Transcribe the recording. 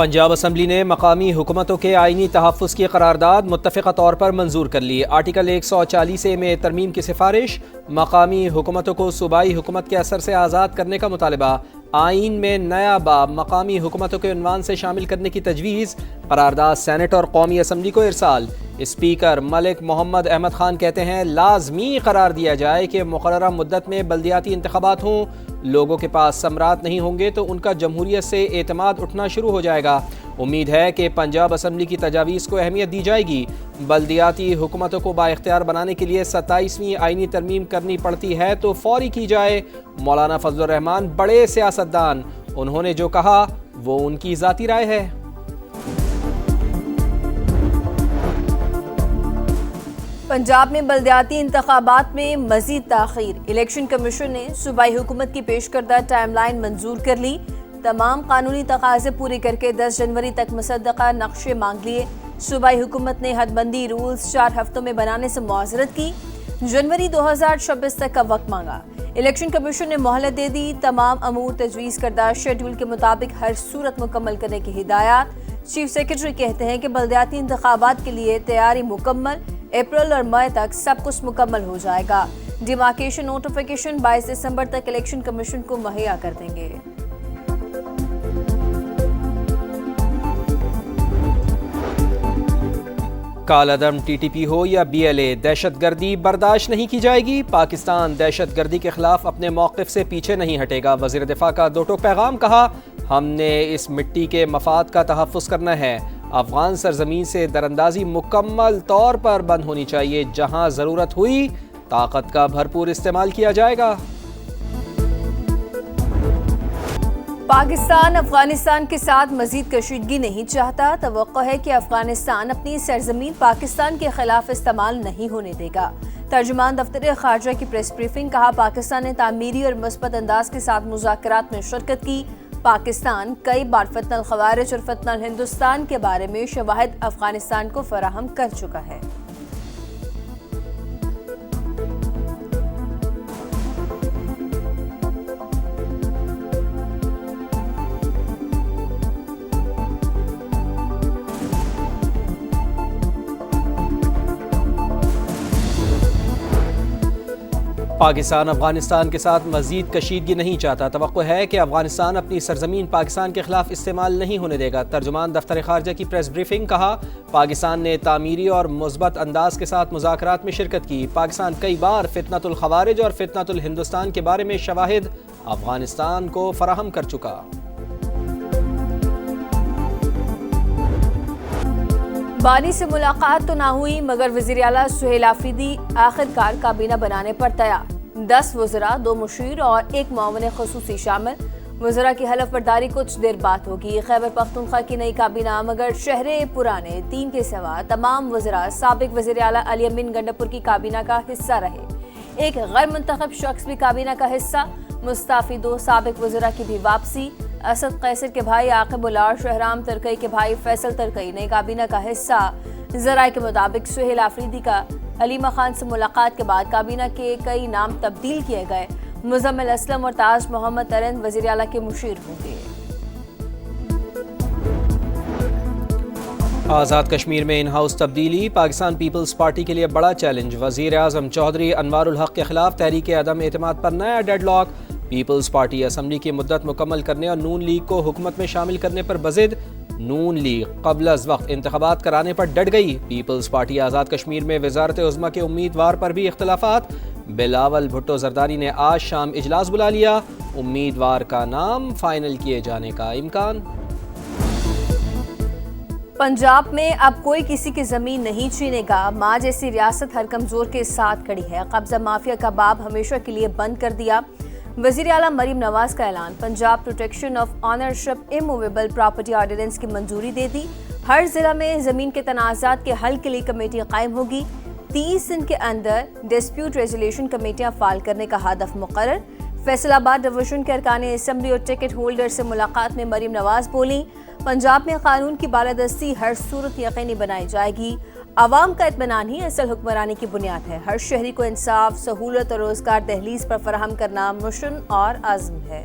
Punjab assembly نے مقامی حکومتوں کے آئینی تحفظ کی قرارداد متفقہ طور پر منظور کر لی۔ آرٹیکل 140A میں ترمیم کی سفارش، مقامی حکومتوں کو صوبائی حکومت کے اثر سے آزاد کرنے کا مطالبہ، آئین میں نیا باب مقامی حکومتوں کے عنوان سے شامل کرنے کی تجویز، قرارداد سینٹ اور قومی اسمبلی کو ارسال۔ اسپیکر ملک محمد احمد خان کہتے ہیں لازمی قرار دیا جائے کہ مقررہ مدت میں بلدیاتی انتخابات ہوں، لوگوں کے پاس ثمرات نہیں ہوں گے تو ان کا جمہوریت سے اعتماد اٹھنا شروع ہو جائے گا۔ امید ہے کہ پنجاب اسمبلی کی تجاویز کو اہمیت دی جائے گی۔ بلدیاتی حکومتوں کو بااختیار بنانے کے لیے 27ویں آئینی ترمیم کرنی پڑتی ہے تو فوری کی جائے۔ مولانا فضل الرحمان بڑے سیاستدان، انہوں نے جو کہا وہ ان کی ذاتی رائے ہے۔ پنجاب میں بلدیاتی انتخابات میں مزید تاخیر، الیکشن کمیشن نے صوبائی حکومت کی پیش کردہ ٹائم لائن منظور کر لی۔ تمام قانونی تقاضے پورے کر کے 10 جنوری تک مصدقہ نقشے مانگ لیے۔ صوبائی حکومت نے حد بندی رولز 4 ہفتوں میں بنانے سے معذرت کی، جنوری 2026 تک کا وقت مانگا۔ الیکشن کمیشن نے مہلت دے دی، تمام امور تجویز کردہ شیڈول کے مطابق ہر صورت مکمل کرنے کی ہدایات۔ چیف سیکرٹری کہتے ہیں کہ بلدیاتی انتخابات کے لیے تیاری مکمل، اپریل اور مئی تک سب کچھ مکمل ہو جائے گا۔ ڈیمارکیشن نوٹیفیکیشن 22 دسمبر تک الیکشن کمیشن کو مہیا کر دیں گے۔ کالعدم ٹی ٹی پی ہو یا بی ایل اے، دہشت گردی برداشت نہیں کی جائے گی۔ پاکستان دہشت گردی کے خلاف اپنے موقف سے پیچھے نہیں ہٹے گا۔ وزیر دفاع کا دو ٹوک پیغام، کہا ہم نے اس مٹی کے مفاد کا تحفظ کرنا ہے۔ افغان سرزمین سے دراندازی مکمل طور پر بند ہونی چاہیے، جہاں ضرورت ہوئی طاقت کا بھرپور استعمال کیا جائے گا۔ پاکستان افغانستان کے ساتھ مزید کشیدگی نہیں چاہتا۔ توقع ہے کہ افغانستان اپنی سرزمین پاکستان کے خلاف استعمال نہیں ہونے دے گا۔ ترجمان دفتر خارجہ کی پریس بریفنگ، کہا پاکستان نے تعمیری اور مثبت انداز کے ساتھ مذاکرات میں شرکت کی۔ پاکستان کئی بار فتنہ الخوارج اور فتنہ الہندوستان کے بارے میں شواہد افغانستان کو فراہم کر چکا ہے۔ پاکستان افغانستان کے ساتھ مزید کشیدگی نہیں چاہتا۔ توقع ہے کہ افغانستان اپنی سرزمین پاکستان کے خلاف استعمال نہیں ہونے دے گا۔ ترجمان دفتر خارجہ کی پریس بریفنگ، کہا پاکستان نے تعمیری اور مثبت انداز کے ساتھ مذاکرات میں شرکت کی۔ پاکستان کئی بار فتنۃ الخوارج اور فتنۃ الہندوستان کے بارے میں شواہد افغانستان کو فراہم کر چکا۔ بانی سے ملاقات تو نہ ہوئی، مگر وزیر اعلیٰ سہیل آفریدی آخرکار کابینہ بنانے پر تیار۔ 10 وزراء، 2 مشیر اور 1 معاون خصوصی شامل۔ وزراء کی حلف برداری کچھ دیر بعد ہوگی۔ خیبر پختونخوا کی نئی کابینہ، مگر شہر پرانے 3 کے سوا تمام وزراء سابق وزیر اعلیٰ علی امین گنڈاپور کی کابینہ کا حصہ رہے۔ ایک غیر منتخب شخص بھی کابینہ کا حصہ۔ مستعفی 2 سابق وزراء کی بھی واپسی۔ اسد قیصر کے بھائی عاقب اللہ اور شہرام ترکی کے بھائی فیصل ترکی نئی کابینہ کا حصہ۔ ذرائع کے مطابق سہیل آفریدی کا علیمہ خان سے ملاقات کے بعد کابینہ کے کئی نام تبدیل کیے گئے۔ مزمل اسلم اور تاج محمد ترند وزیر اعلیٰ کے مشیر ہوں گے۔ آزاد کشمیر میں ان ہاؤس تبدیلی، پاکستان پیپلز پارٹی کے لیے بڑا چیلنج۔ وزیر اعظم چودھری انوار الحق کے خلاف تحریک عدم اعتماد پر نیا deadlock. Peoples Party assembly کی مدت مکمل کرنے اور نون لیگ کو حکومت میں شامل کرنے پر بضد۔ نون لیگ قبل از وقت انتخابات کرانے پر ڈٹ گئی۔ پیپلز پارٹی آزاد کشمیر میں وزارت عظمیٰ کے امیدوار پر بھی اختلافات۔ بلاول بھٹو زرداری نے آج شام اجلاس بلا لیا، امیدوار کا نام فائنل کیے جانے کا امکان۔ پنجاب میں اب کوئی کسی کی زمین نہیں چھینے گا۔ ماں جیسی ریاست ہر کمزور کے ساتھ کھڑی ہے۔ قبضہ مافیا کا باب ہمیشہ کے لیے بند کر دیا۔ وزیر اعلیٰ مریم نواز کا اعلان، Punjab protection of ownership immovable property ordinance کی منظوری دے دی۔ ہر ضلع میں زمین کے تنازعات کے حل کے لیے کمیٹی قائم ہوگی۔ 30 دن کے اندر ڈسپیوٹ ریزولیوشن کمیٹیاں فعال کرنے کا ہدف مقرر۔ فیصل آباد ڈویژن کے ارکان اسمبلی اور ٹکٹ ہولڈر سے ملاقات میں مریم نواز بولیں، پنجاب میں قانون کی بالادستی ہر صورت یقینی بنائی جائے گی۔ عوام کا اطمینان ہی اصل حکمرانی کی بنیاد ہے۔ ہر شہری کو انصاف، سہولت اور روزگار دہلیز پر فراہم کرنا مشن اور عزم ہے۔